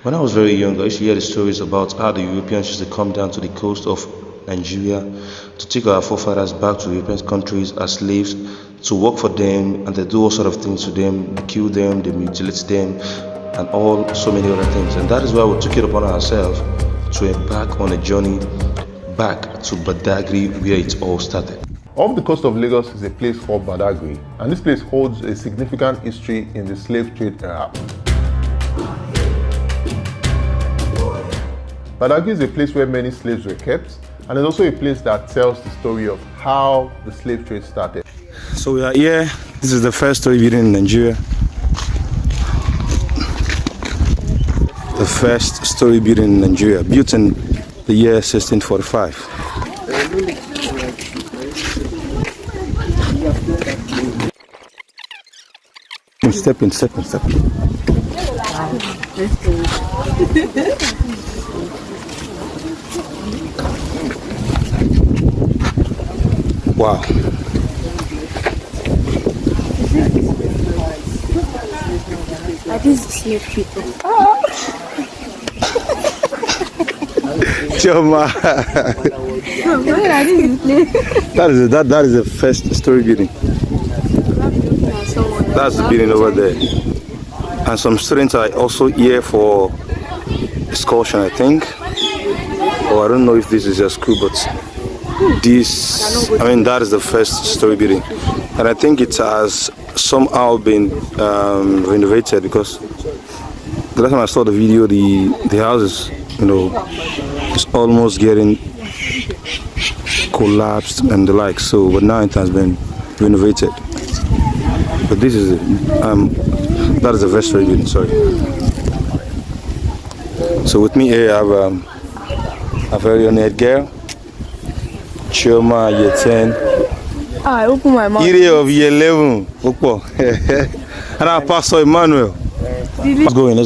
When I was very young, I used to hear the stories about how the Europeans used to come down to the coast of Nigeria to take our forefathers back to European countries as slaves to work for them, and they do all sort of things to them. They kill them, they mutilate them, and all so many other things. And that is why we took it upon ourselves to embark on a journey back to Badagary, where it all started. Off the coast of Lagos is a place called Badagary, and this place holds a significant history in the slave trade era. Badagry is a place where many slaves were kept, and it's also a place that tells the story of how the slave trade started. So we are here. This is the first story building in Nigeria. The first story building in Nigeria, built in the year 1645. Step in. Wow. Are these slave people? Choma. That is the first story building. That's the building over there. And some students are also here for excursion, I think. Or I don't know if this is a school, but that is the first story building. And I think it has somehow been renovated, because the last time I saw the video, the house is, it's almost getting collapsed and the like. So, but now it has been renovated. But this is that is the first story building. Sorry. So with me here, I have a very honored girl, Chioma Yeten. I open my mouth. Ire of year 11. And our Pastor Emmanuel. Let's go in.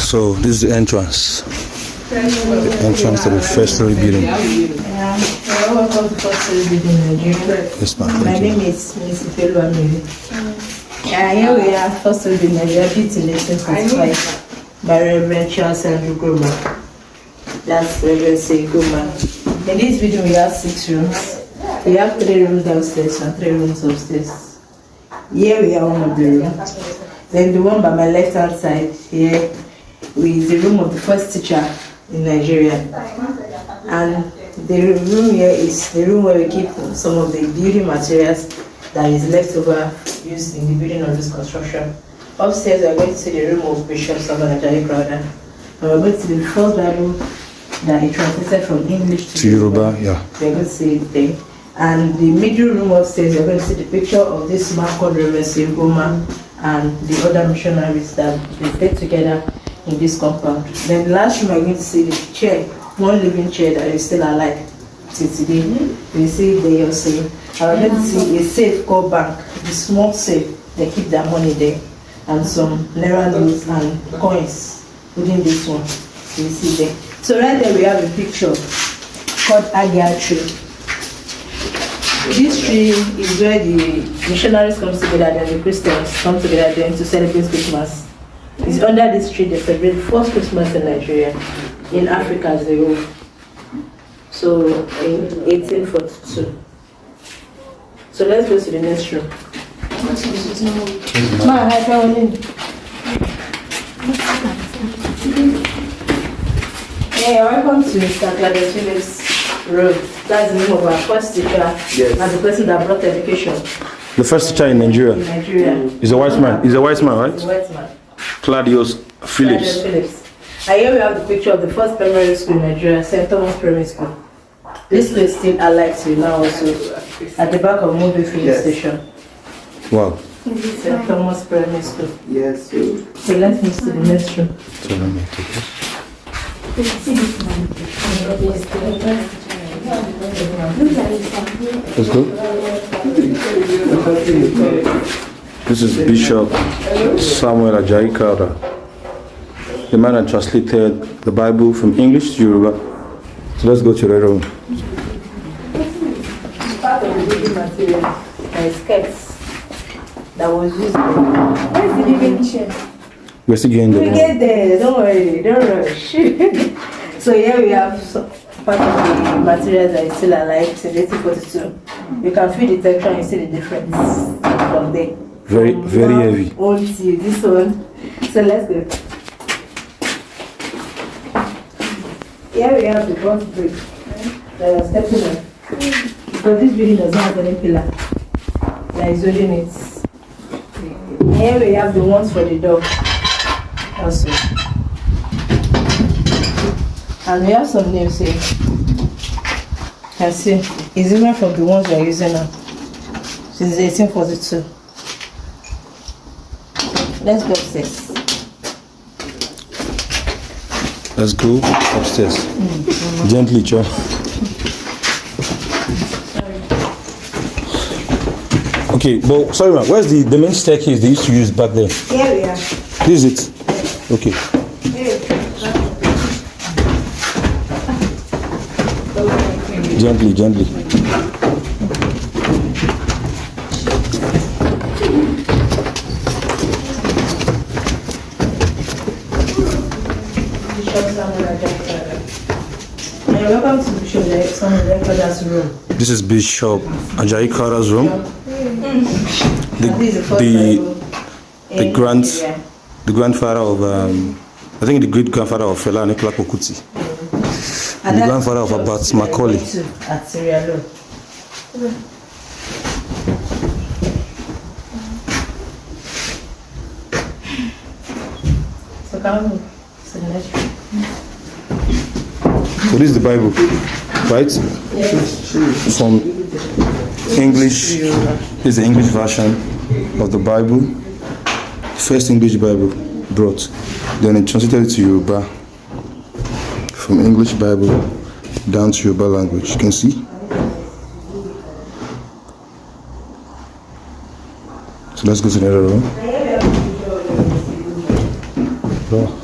So this is the entrance. The entrance to the first story building. Welcome to first story building in Nigeria. Yes, ma'am. My name is Miss Ifeluamiri. Here we are, first story building in Nigeria, built in 1845 by Reverend Charles Andrew Groma. That's Reverend Say Groma. In this building we have 6 rooms. We have 3 rooms downstairs and 3 rooms upstairs. Here we are one of the rooms. Then the one by my left hand side here is the room of the first teacher in Nigeria. And the room here is the room where we keep some of the building materials that is left over used in the building of this construction. Upstairs we are going to see the room of Bishop Sabanajari Crowder. And we are going to see the first Bible that he translated from English to Yoruba. Yeah. We are going to see it there. And the middle room upstairs, we are going to see the picture of this man called Reverend Goma and the other missionaries that they stayed together in this compound. Then the last room, we are going to see the chair, one living chair that is still alive till today. We see there also. And we are going to see a safe called bank, the small safe. They keep their money there, and some naira notes and coins within this one. You see there. So right there we have a picture called Agia tree. This tree is where the missionaries come together and the Christians come together then to celebrate Christmas. It's under this tree they celebrate the first Christmas in Nigeria, in Africa as a whole. So in 1842. So let's go to the next room. Hey, welcome to Mr. Gladys Phillips Road. That's the name of our first teacher, yes, and the person that brought education. The first teacher in Nigeria. In Nigeria. He's a white man. He's a white man, right? He's a white man. Claudius Phillips. And here we have the picture of the first primary school in Nigeria, St. Thomas Primary School. This place is still alive till now also, at the back of Mobile Filling Station. Wow. St. Thomas Primary School. Yes. So let's move to the next room. So let me take this. Let's go. This is Bishop Samuel Ajayi Crowder, the man that translated the Bible from English to Yoruba. So let's go to the room. building material and skirts that was used. Where's the living chair? We're still getting We there. get there, don't worry, don't rush. So here we have part of the materials that is still alive since 1842. You can feel the texture and you see the difference from there. Very heavy. Old to this one. So let's go. Here we have the bronze brick that was stepping on. Because this building doesn't have any pillar that is holding it. Here we have the ones for the door also. And we have some names here. You can see it's different from the ones we are using now. Since 1842. Let's go upstairs. Let's go upstairs. Gently, Cho. Okay, but sorry, man. Where's the main staircase they used to use back then? Here we are. This is it. Okay. Gently, gently. Welcome to Bishop Crowther's room. This is Bishop Ajayi Crowther's room. The grandfather of I think the great grandfather of Fela Anikulapo Kuti. The grandfather of Abat Macaulay. At Sierra Leone. So come on. So next. So this is the Bible, right? Yes. From English. This is the English version of the Bible. First English Bible brought. Then it translated it to Yoruba. From English Bible down to Yoruba language. You can see. So let's go to the other room. Oh.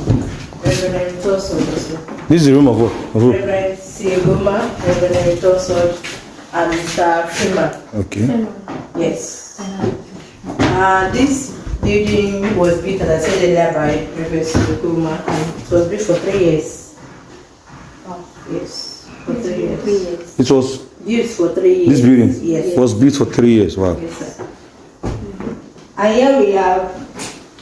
This is the room of what? Of who? Reverend Siegoma, Reverend Tosod, and Mr. Freeman. Okay. Yes. This building was built, as I said earlier, by Reverend Siegoma, and it was built for 3 years. Yes, for 3 years. It was Built for 3 years. this building Yes. was built for 3 years. Wow. Yes, sir. And here we have.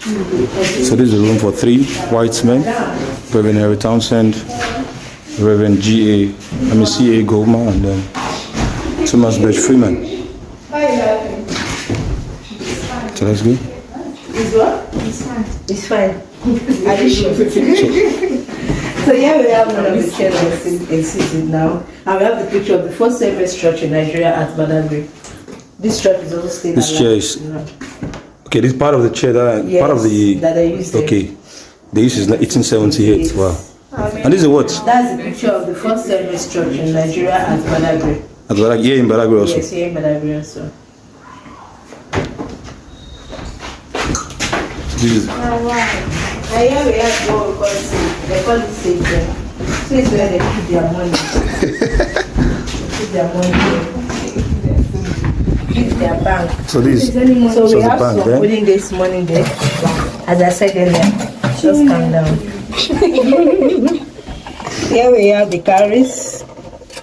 So this is a room for 3 white men. Reverend Harry Townsend, Reverend C.A. Goldman, and then Thomas Birch Freeman. So let's go. It's what? It's fine. It's fine. Are you sure? So here we have one of the chairs that existed now. And we have the picture of the first service church in Nigeria at Badagary. This church is also still This chair is okay. This part of the chair that yes, part of the that they used. okay. The use is 1878. Wow. And this is what? That's the picture of the first service church in Nigeria at Badagary. At Badagry, here in Badagary also. Yes, here in Badagary also. This is And here we have what we call safe. They call it safe there. So it's where they keep their money. Keep their money there. Keep their bank. so this. So we the have bank some there. putting this money there. As I said earlier, just calm down. Here we have the carries,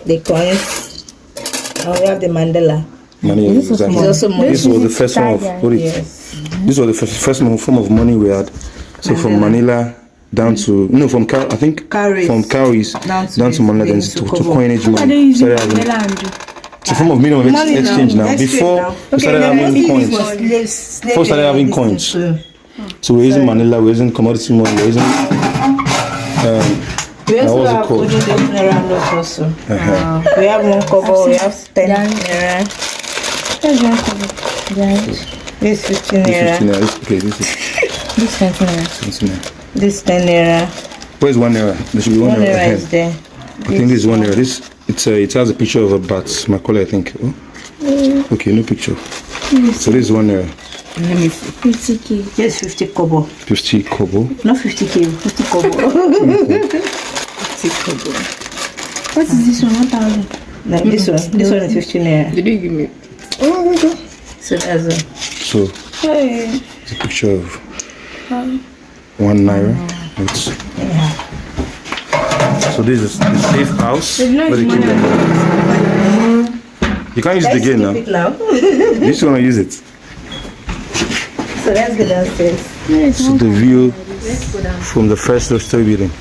the coins, and we have the mandala. Money. Exactly. It's also money. This was the first form of what is Yes. This was the first form of money we had. So from Manila down to from I think Cowries. from cowries Down to Manila, then to to Kobo. coinage Are they money. using Started having- Mandela and It's a form of minimum exchange now. Before we started having coins. Before we started having coins. So we're using Manila, we're using commodity money, we're using We also what's it have called? Ojo Naira notes also. We have 1 kobo, we have 10 naira. This 15 naira. 15 naira. Okay, this is this 20 naira. 20 naira. This 10 naira. Where's 1 naira? There should be 1 1 naira. naira ahead. is there. I think this is 1 naira. This it has a picture of a bat, Macaulay, I think. Oh? Okay, no picture. So this is 1 naira. Let me see. 50k. Yes, 50 kobo. 50 kobo. Not 50k, 50 kobo. 50 kobo. What is this one? 1,000. Like this one is 15 naira. Did you give me? Oh, okay. So that's it. So, it's a picture of 1 naira. So this is the safe house where they keep them. You can't use it again now. You just want to use it. So let's go downstairs. So the view from the first story building.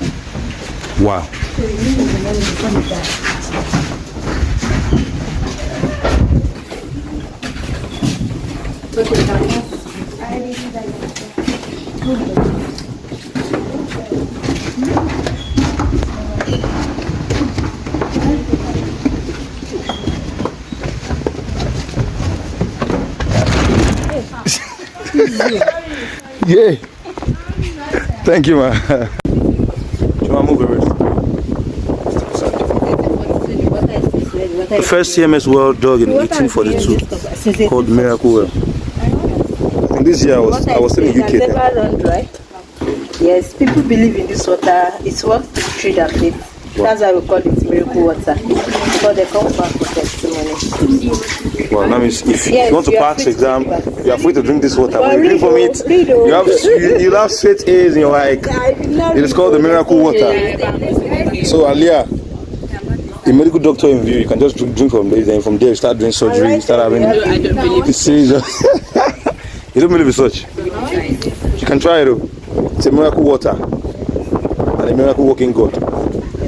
Wow. Yeah. Thank you, man. You want to move it? The first CMS well dug in 1842 called Miracle Well. And this year I was still in UK. Never run dry. Yes, people believe in this water. It's what the tree that faith. That's why we call it miracle water. Because they come back for testimony. Well, that means if you want to pass exam, you are free to drink this water. When you drink from it, you have straight A's in your eye. It is called the miracle water. So Alia, a medical doctor in view, you can just drink from there. Then from there you start doing surgery. You start having. I don't believe it. You don't believe in such? You can try it though. It's a miracle water and a miracle working God.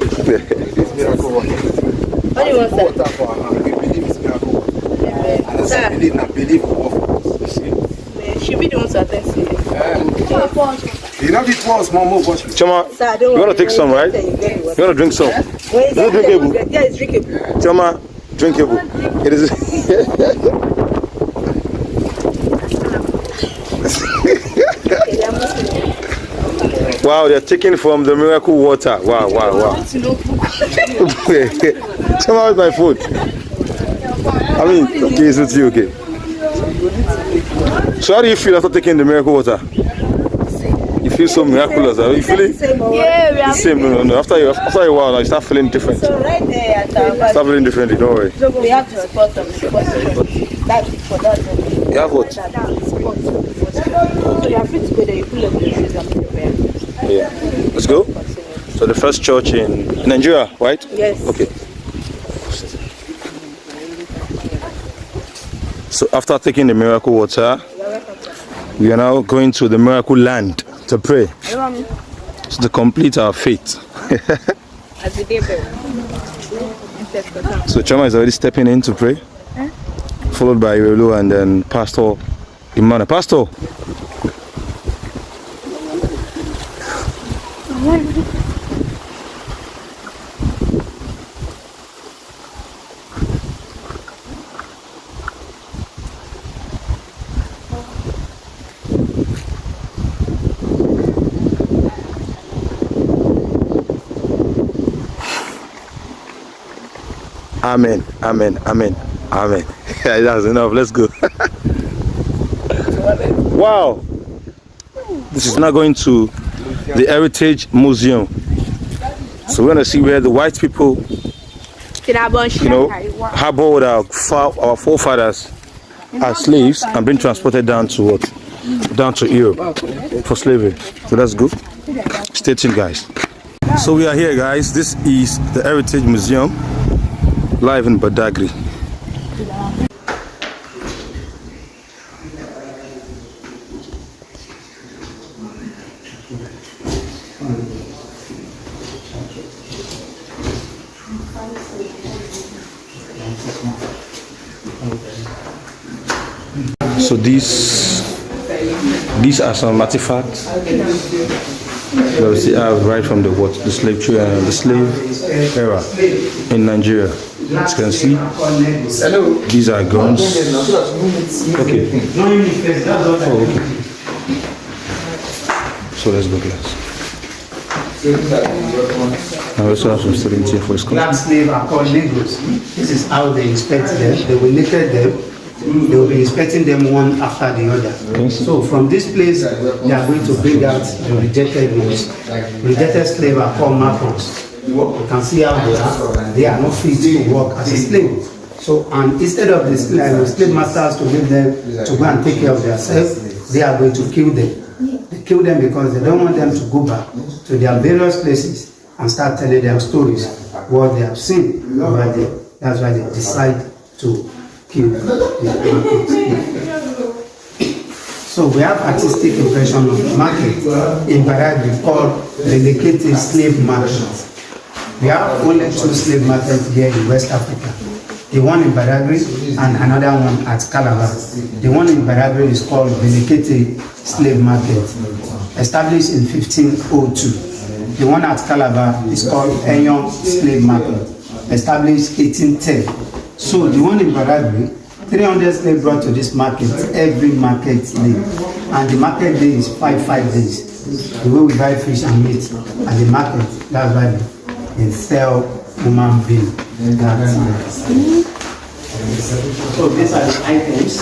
It's miracle water. What do you want, sir? Water for our hand. We believe it's miracle water. And I believe will work for us. She be the one to attend to you. You know it was more wash. Choma, you want to take some, right? You want to drink some? Is it drinkable? Yeah, it's drinkable. Choma, drinkable. It is. Wow, they're taking from the miracle water. Wow. Choma, my food. I mean, okay, it's with you, okay. So how do you feel after taking the miracle water? You feel so miraculous. Are you feeling? Yeah, we are the same. No. After a while, now you start feeling different. So right there at our Start feeling differently. Don't worry. we have to support them. That's for that. You have what? So you are free to go there. You pull up the shoes and prepare. Yeah. Let's go. So the first church in Nigeria, right? Yes. Okay. So after taking the miracle water, we are now going to the miracle land to pray. So to complete our faith. So Chama is already stepping in to pray, followed by Irelu and then Pastor Imana. Pastor! Amen. That's enough. Let's go. Wow. This is now going to the Heritage Museum. So we're going to see where the white people, harbored our forefathers as slaves and been transported down to what? Down to Europe for slavery. So that's good. Stay tuned, guys. So we are here, guys. This is the Heritage Museum, live in Badagry. So these are some artifacts that we see right from the slave trade and the slave era in Nigeria. As you can see, these are guns. Okay. Oh, okay. So let's go, class. I also have some students here for school. Black slaves are called Negroes. This is how they inspect them. They will naked them. They will be inspecting them one after the other. Okay. So from this place, they are going to bring out the rejected ones. Rejected slaves are called Mafons. You can see how they are not fit to work as a slave. So, and instead of the slave masters to leave them to go and take care of themselves, they are going to kill them. They kill them because they don't want them to go back to their various places and start telling them stories, what they have seen over there. That's why they decide to kill the So we have artistic impression of the market in Badagary called dedicated slave market. We have only 2 slave markets here in West Africa. The one in Badagary and another one at Calabar. The one in Badagary is called dedicated slave market, established in 1502. The one at Calabar is called Enyon slave market, established 1810. So the one in Badagary, 300 slaves brought to this market every market day, and the market day is 5 days. The way we buy fish and meat at the market, that's why they sell human being. So these are the items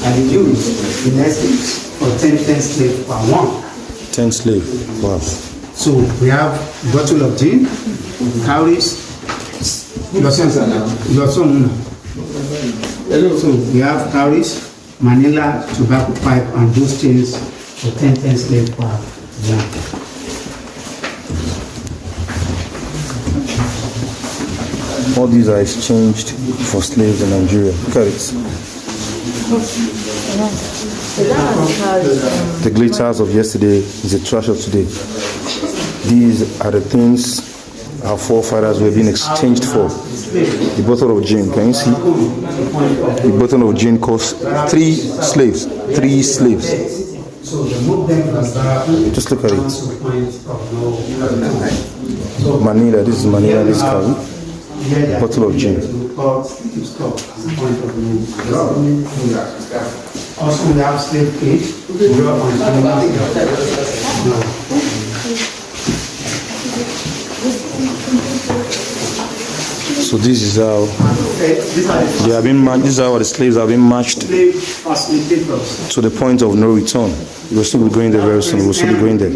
that we use in essence for 10 slaves per one. 10 slaves, wow. So we have bottle of gin, cowries, so we have cowries, Manila, tobacco pipe, and those things for 10 slaves per one. All these are exchanged for slaves in Nigeria. Look at it. The glitters of yesterday is the trash of today. These are the things our forefathers were being exchanged for. The bottle of gin, can you see? The bottle of gin cost 3 slaves. 3 slaves. Just look at it. Manila, this is Manila, this curry. Bottle of gin. Also, we have slave cage. So this is how they have been. This is how the slaves have been matched to the point of no return. We'll still be going there very soon. We'll still be going there.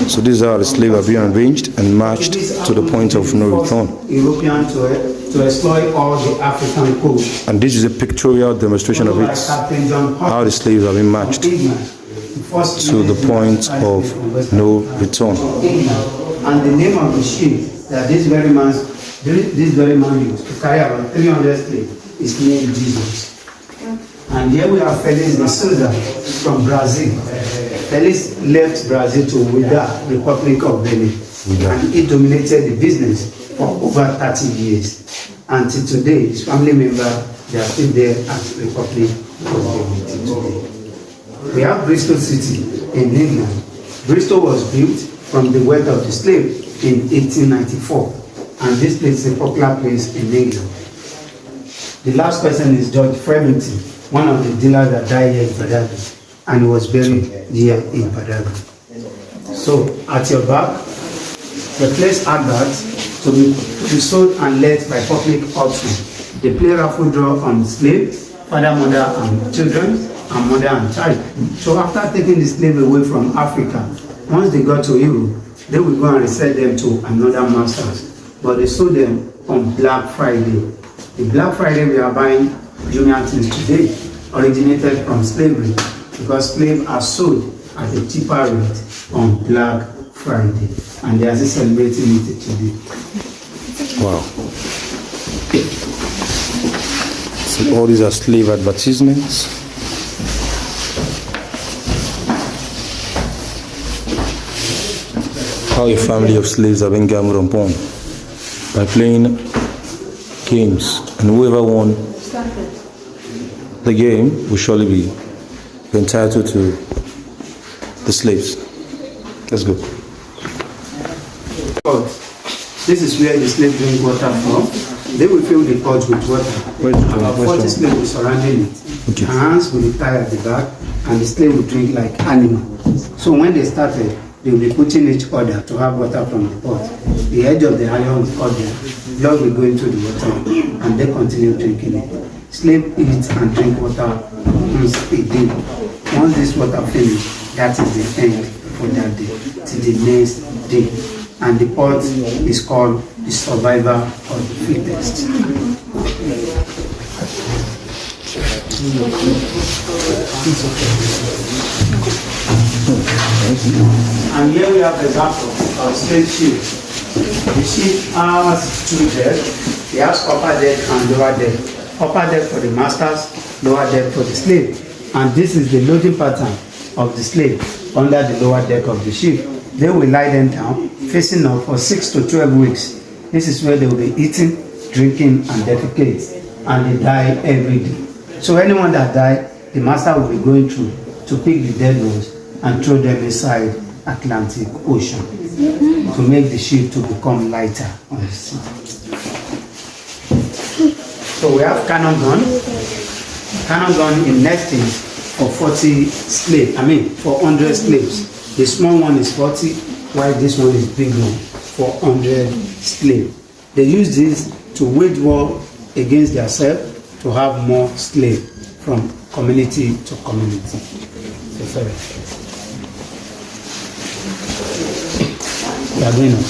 So this is how the slaves have been arranged and matched to the point of no return. European to exploit all the African coast. And this is a pictorial demonstration of it. How the slaves have been matched to the point of no return. And the name of the ship that this very man used to carry about 300 slaves is named Jesus. And here we are Felix de Souza from Brazil. Felix left Brazil to Ouida, Republic of Benin, and he dominated the business for over 30 years. Until today, his family members, they are still there at Republic of Benin today. We have Bristol City in England. Bristol was built from the wealth of the slave in 1894. And this place is a popular place in England. The last person is George Fremington, one of the dealers that died here in Badagary, and he was buried here in Badagary. So, at your back, the place adverts to be sold and let by public auction. They play raffle draw on slave, father, mother, and children, and mother and child. So after taking the slave away from Africa, once they got to Europe, they will go and resell them to another masters. But they sold them on Black Friday. The Black Friday we are buying Jumian things today originated from slavery, because slaves are sold at a cheaper rate on Black Friday, and they are still celebrating it today. Wow. So all these are slave advertisements. How a family of slaves have been gambled upon by playing games, and whoever won the game will surely be entitled to the slaves. Let's go. This is where the slaves drink water from. They will fill the pot with water. About 40 slaves will surrounding it. Okay. Hands will be tied at the back, and the slave will drink like animal. So when they started, they will be putting each other to have water from the pot. The edge of the iron is cut there. Blood will go into the water, and they continue drinking it. Slave eat and drink water once a day. Once this water finishes, that is the end for that day, till the next day. And the pot is called the survivor of the fittest. And here we have the example of slave ship. The ship has two decks. It has upper deck and lower deck. Upper deck for the masters, lower deck for the slave. And this is the loading pattern of the slave under the lower deck of the ship. They will lie them down, facing up for 6 to 12 weeks. This is where they will be eating, drinking, and defecate. And they die every day. So anyone that die, the master will be going through to pick the dead ones and throw them inside Atlantic Ocean to make the ship to become lighter on the sea. So we have cannon gun. Cannon gun in nesting for 40 slaves. For 100 slaves. The small one is 40, while this one is big one for 100 slaves. They use this to wage war against themselves to have more slaves from community to community. So sorry. We are going on.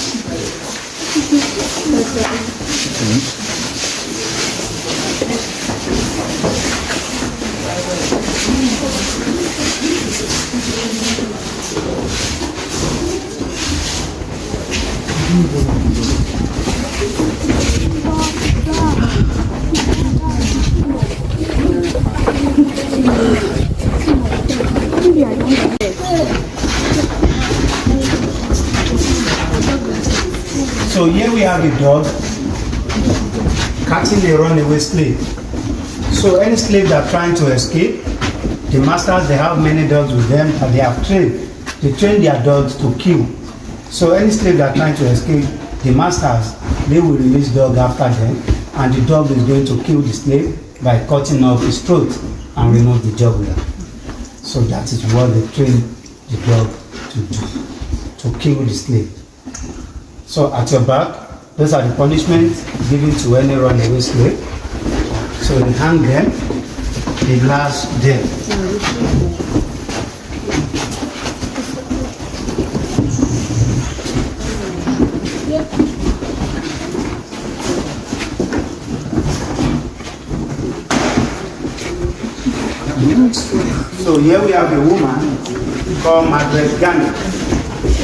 So here we have a dog catching a runaway slave. So any slave that are trying to escape, the masters, they have many dogs with them and they have trained. They train their dogs to kill. So any slave that are trying to escape, the masters, they will release dog after them, and the dog is going to kill the slave by cutting off his throat and remove the jugular. So that is what they train the dog to do, to kill the slave. So at your back, those are the punishments given to any runaway slave. So they hang them, they lash them. So here we have a woman called Margaret Ghana, a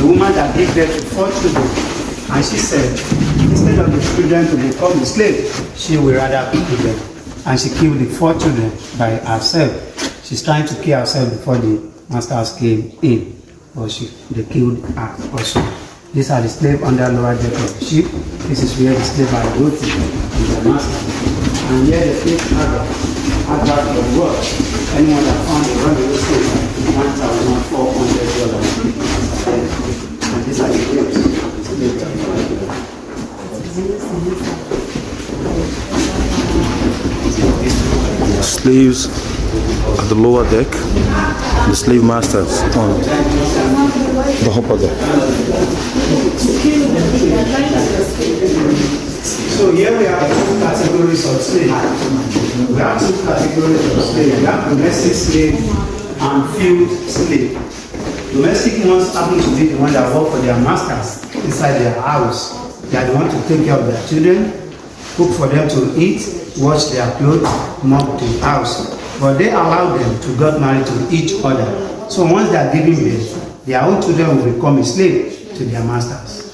woman that gave birth to 4 children. And she said, instead of the children to become the slave, she would rather kill them. And she killed the 4 children by herself. She's trying to kill herself before the masters came in. But they killed her also. These are the slaves under lower deck of the ship. This is where the slaves are rooted in the master. And here the slave advert for the world. Anyone that found a runaway slave, $1,400. And these are the slaves. Slaves at the lower deck, the slave masters on the upper deck. So here we have 2 categories of slaves. We have 2 categories of slaves. We have domestic slave and field slave. Domestic ones happen to be the ones that work for their masters inside their house. They are the ones to take care of their children, cook for them to eat, wash their clothes, mop the house. But they allow them to get married to each other. So once they are giving birth, their own children will become a slave to their masters.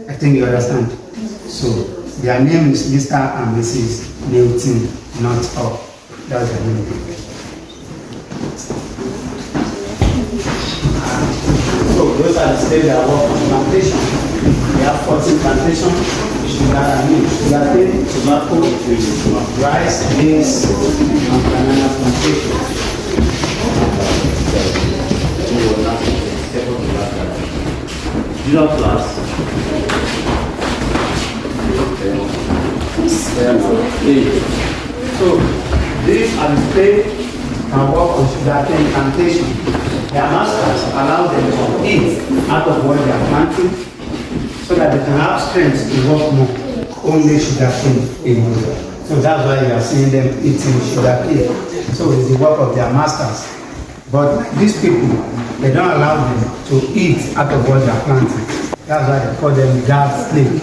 I think you understand. So their name is Mr. and Mrs. Newton, not all. That's their name. So those are the slaves that work on plantation. We have 14 plantations, sugarcane, tobacco, rice, beans, and banana plantation. Junior class. So these are the slaves that work on sugarcane plantation. Their masters allow them to eat out of what they are planting so that they can have strength to work more. Only sugarcane alone. So that's why you are seeing them eating sugarcane. So it's the work of their masters. But these people, they don't allow them to eat out of what they are planting. That's why they call them guard slaves.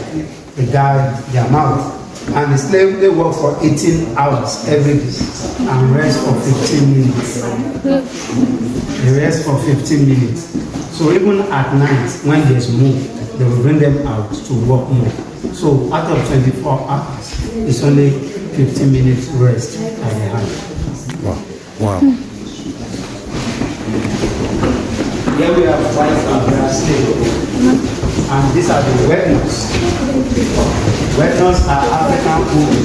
They guard their mouth And the slave, they work for 18 hours every day and rest for 15 minutes. They rest for 15 minutes. So even at night, when there's more, they will bring them out to work more. So out of 24 hours, it's only 15 minutes rest that they have. Wow. Wow. Here we have white and black slave. And these are the wet nurse. Wet nurse are African women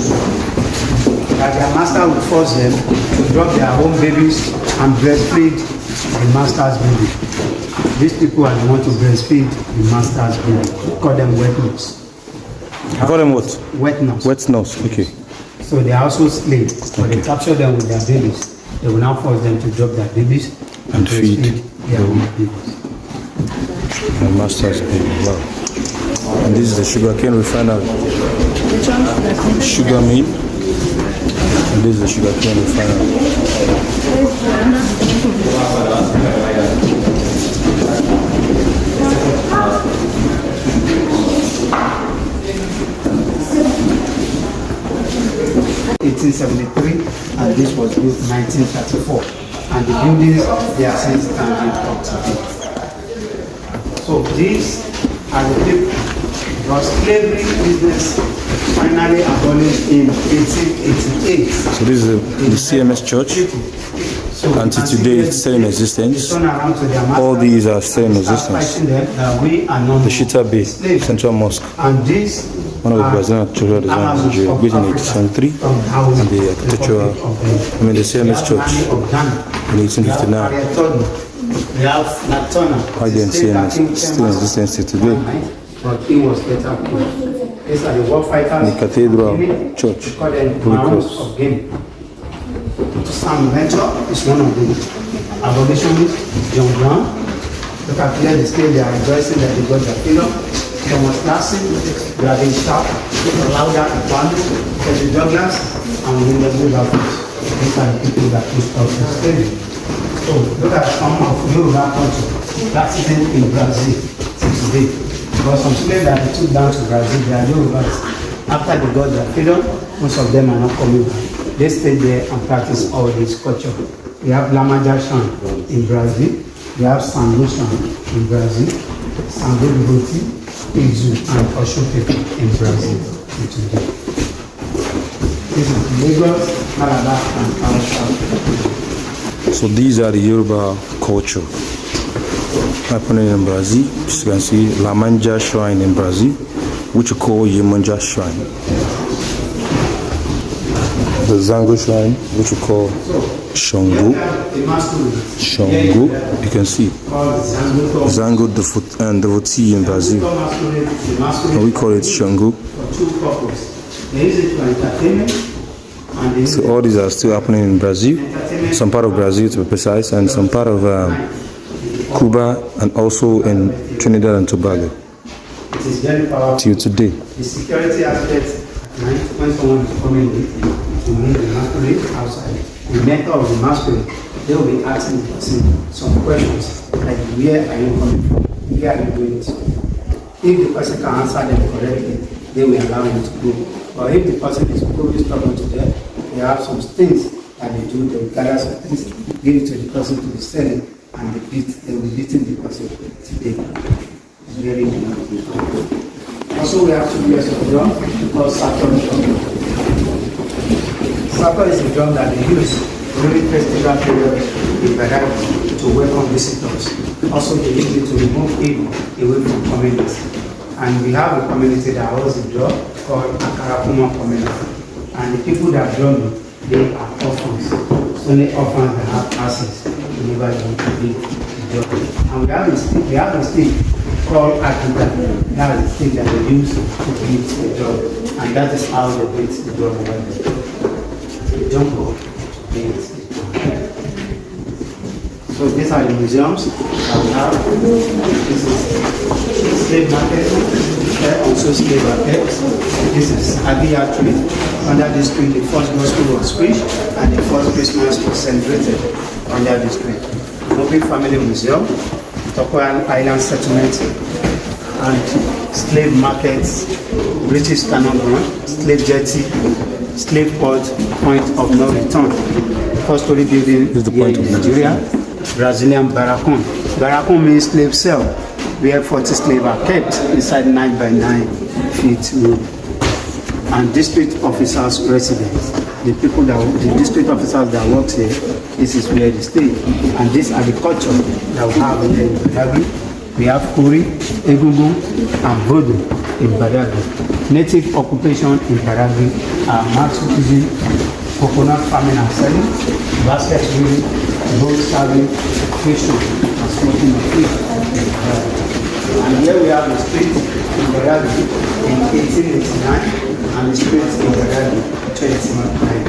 that their master will force them to drop their own babies and breastfeed the master's baby. These people are the ones to breastfeed the master's baby. We call them wet nurse. You call them what? Wet nurse. Wet nurse, okay. So they are also slaves. So they capture them with their babies. They will now force them to drop their babies And feed their own babies. My master's baby. Wow. And this is the sugarcane refinery. Sugar mill. And this is the sugarcane refinery. And this was built 1934. And the buildings, they are still standing up today. So these are the people. The slavery business finally abolished in 1888. So this is the CMS church. So Until today, it's still in existence. All these are still in existence. The Shita Bay Central Mosque, And this one of the Brazilian architectural designs in Nigeria, built in 1873, and the the CMS church in 1859. We have Latona. Why didn't CMS still in existence till today? But it was better. These are the war fighters. The Cathedral Church, We call them Holy Mounds Cross. of Guinea. Sam Venture is one of the abolitionists, John Brown. Look at here, the state, they are rejoicing that they got their freedom. Thomas Lassen, Gravin Sharp, Lauda Ikwanu, Teddy Douglas, and William Wilberforce. These are the people that pushed up the slavery. So look at some of Yoruba culture practicing in Brazil till today. Because some slaves that they took down to Brazil, they are Yorubas. After they got their freedom, most of them are not coming back. They stayed there and practiced all this culture. We have Lamajashan in Brazil. We have Sangushan in Brazil. Sangoliboti, Izu, and Oshope in Brazil today. This is Lagos, Malabar, and Hausa. So these are the Yoruba culture happening in Brazil. As you can see, Lamanja Shrine in Brazil, which we call Yemanja Shrine. The Zango Shrine, which we call Shango. Shango, you can see. Zango devotee in Brazil. And we call it Shango. So all these are still happening in Brazil. Some part of Brazil to be precise, and some part of Cuba, and also in Trinidad and Tobago. It is very powerful. Till today. The security aspect, when someone is coming in to meet the masquerade outside, the mentor of the masquerade, they will be asking the person some questions like, where are you coming from? Where are you going to? If the person can answer them correctly, they will allow him to go. Or if the person is probably stubborn to them, they have some things that they do, they will gather some things, give it to the person to be selling, and they will be beating the person today. It's very important. Also, we have 2 years of drum called Saturn drum. Saturn is a drum that they use during festival period in Badagary to welcome visitors. Also, they use it to remove evil away from communities. And we have a community that holds a drum called Akarakuma community. And the people that drum it, they are orphans. It's only orphans that have access to never to beat the drum. And we have a stick called Akita. That is the thing that they use to beat the drum. And that is how they beat the drum. They jump up to beat the drum. So these are the museums that we have. This is slave market, also slave market. This is Abiya tree. Under this tree, the first gospel was preached and the first Christmas was celebrated under this tree. Mobi Family Museum, Tokoyan Island Settlement and slave markets, British cannon ground, slave jetty, slave port, point of no return. Four-story building This is the here point in of no Nigeria. Brazilian barracon. Barracon means slave cell, where 40 slaves are kept inside 9 by 9 feet room. And district officers' residence. The district officers that work here, this is where they stay. And these are the culture that we have here in Badagary. We have Kori, Egungun, and Voodoo in Badagry. Native occupation in Badagry are mass using, coconut farming and selling, basket weaving, boat serving, fishing, and smoking of fish. And here we have the street in Badagry in 1889 and the street in Badagry 2019.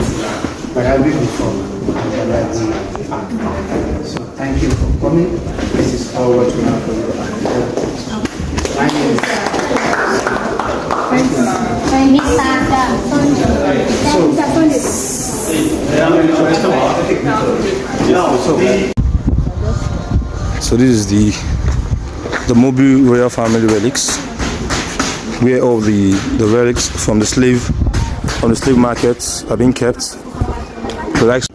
Badagry before and Badagry after. So thank you for coming. This is all what we have for you. My name is So this is the Mobile royal family relics, where all the relics from the slave markets are being kept. Relax.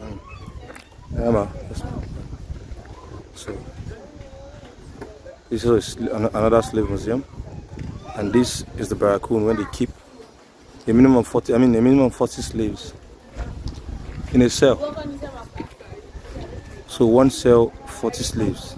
So this is another slave museum, and this is the barracoon when they keep a minimum of 40 slaves in a cell. So one cell, 40 slaves.